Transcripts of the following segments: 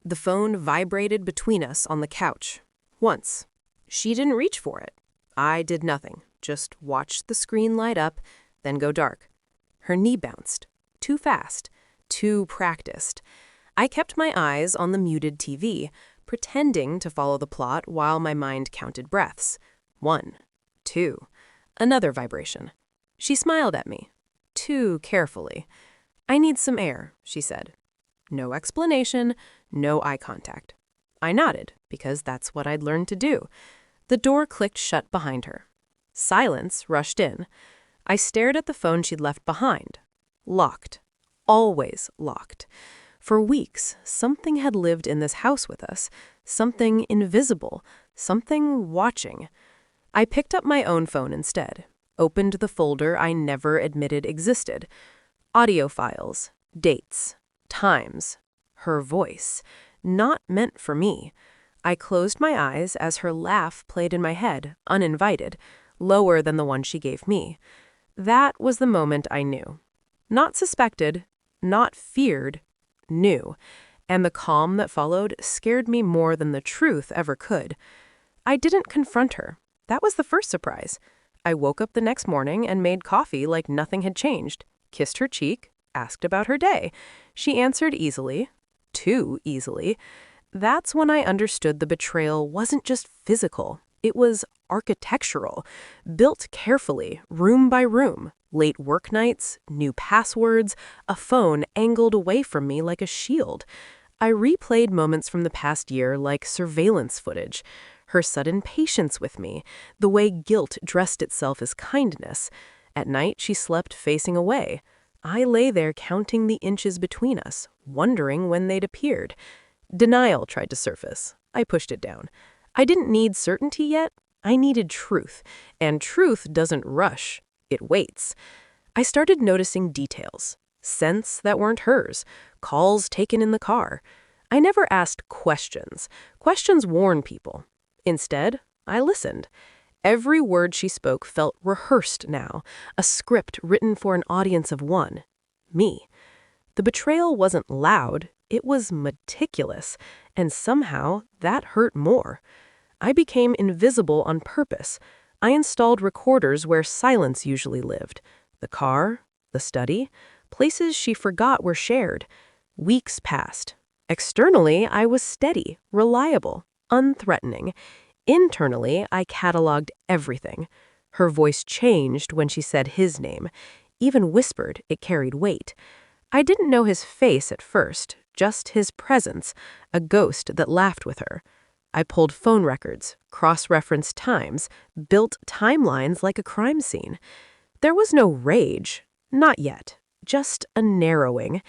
The phone vibrated between us on the couch. Once. She didn't reach for it. I did nothing, just watched the screen light up, then go dark. Her knee bounced. Too fast. Too practiced. I kept my eyes on the muted TV, pretending to follow the plot while my mind counted breaths. 1, 2. Another vibration. She smiled at me. Too carefully. "I need some air," she said. No explanation, no eye contact. I nodded, because that's what I'd learned to do. The door clicked shut behind her. Silence rushed in. I stared at the phone she'd left behind. Locked. Always locked. For weeks, something had lived in this house with us. Something invisible. Something watching. I picked up my own phone instead. Opened the folder I never admitted existed. Audio files. Dates. Times. Her voice. Not meant for me. I closed my eyes as her laugh played in my head, uninvited, lower than the one she gave me. That was the moment I knew. Not suspected, not feared, knew. And the calm that followed scared me more than the truth ever could. I didn't confront her. That was the first surprise. I woke up the next morning and made coffee like nothing had changed, kissed her cheek, asked about her day. She answered easily, too easily. That's when I understood the betrayal wasn't just physical. It was architectural, built carefully, room by room. Late work nights, new passwords, a phone angled away from me like a shield. I replayed moments from the past year like surveillance footage. Her sudden patience with me, the way guilt dressed itself as kindness. At night, she slept facing away. I lay there counting the inches between us, wondering when they'd appeared. Denial tried to surface. I pushed it down. I didn't need certainty yet. I needed truth. And truth doesn't rush. It waits. I started noticing details. Scents that weren't hers. Calls taken in the car. I never asked questions. Questions warn people. Instead, I listened. Every word she spoke felt rehearsed now, a script written for an audience of one. Me. The betrayal wasn't loud, it was meticulous, and somehow that hurt more. I became invisible on purpose. I installed recorders where silence usually lived. The car, the study, places she forgot were shared. Weeks passed. Externally, I was steady, reliable, unthreatening. Internally, I cataloged everything. Her voice changed when she said his name. Even whispered, it carried weight. I didn't know his face at first, just his presence, a ghost that laughed with her. I pulled phone records, cross-referenced times, built timelines like a crime scene. There was no rage, not yet, just a narrowing.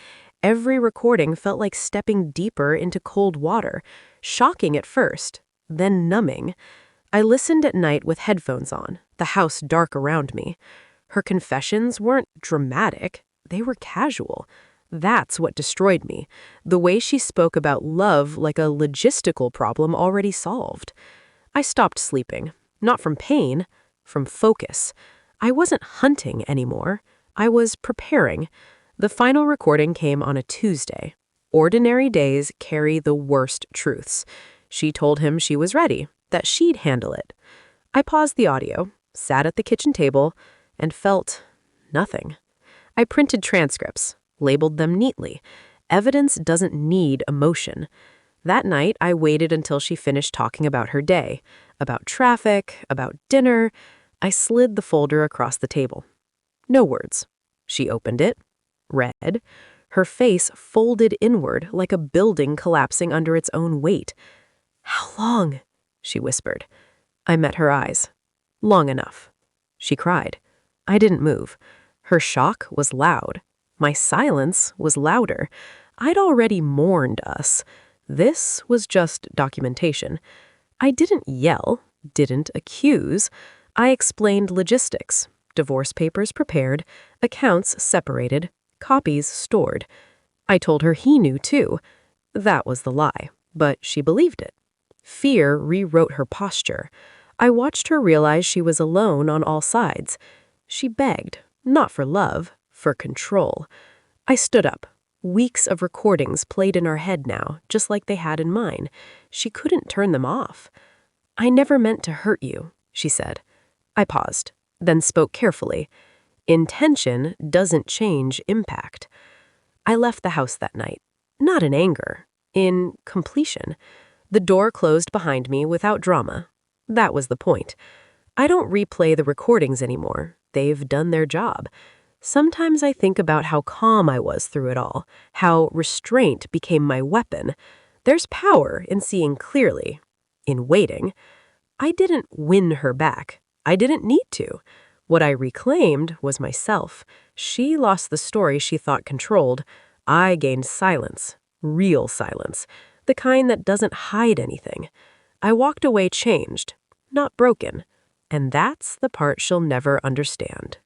Every recording felt like stepping deeper into cold water, shocking at first, then numbing. I listened at night with headphones on, the house dark around me. Her confessions weren't dramatic, they were casual. That's what destroyed me, the way she spoke about love like a logistical problem already solved. I stopped sleeping, not from pain, from focus. I wasn't hunting anymore. I was preparing. The final recording came on a Tuesday. Ordinary days carry the worst truths. She told him she was ready, that she'd handle it. I paused the audio, sat at the kitchen table, and felt nothing. I printed transcripts, labeled them neatly. Evidence doesn't need emotion. That night, I waited until she finished talking about her day, about traffic, about dinner. I slid the folder across the table. No words. She opened it, read. Her face folded inward like a building collapsing under its own weight. "How long?" she whispered. I met her eyes. "Long enough." She cried. I didn't move. Her shock was loud. My silence was louder. I'd already mourned us. This was just documentation. I didn't yell, didn't accuse. I explained logistics. Divorce papers prepared, accounts separated, copies stored. I told her he knew too. That was the lie, but she believed it. Fear rewrote her posture. I watched her realize she was alone on all sides. She begged, not for love, for control. I stood up. Weeks of recordings played in our head now, just like they had in mine. She couldn't turn them off. "I never meant to hurt you," she said. I paused, then spoke carefully. Intention doesn't change impact. I left the house that night, not in anger, in completion. The door closed behind me without drama. That was the point. I don't replay the recordings anymore. They've done their job. Sometimes I think about how calm I was through it all, how restraint became my weapon. There's power in seeing clearly, in waiting. I didn't win her back. I didn't need to. What I reclaimed was myself. She lost the story she thought controlled. I gained silence, real silence, the kind that doesn't hide anything. I walked away changed, not broken. And that's the part she'll never understand.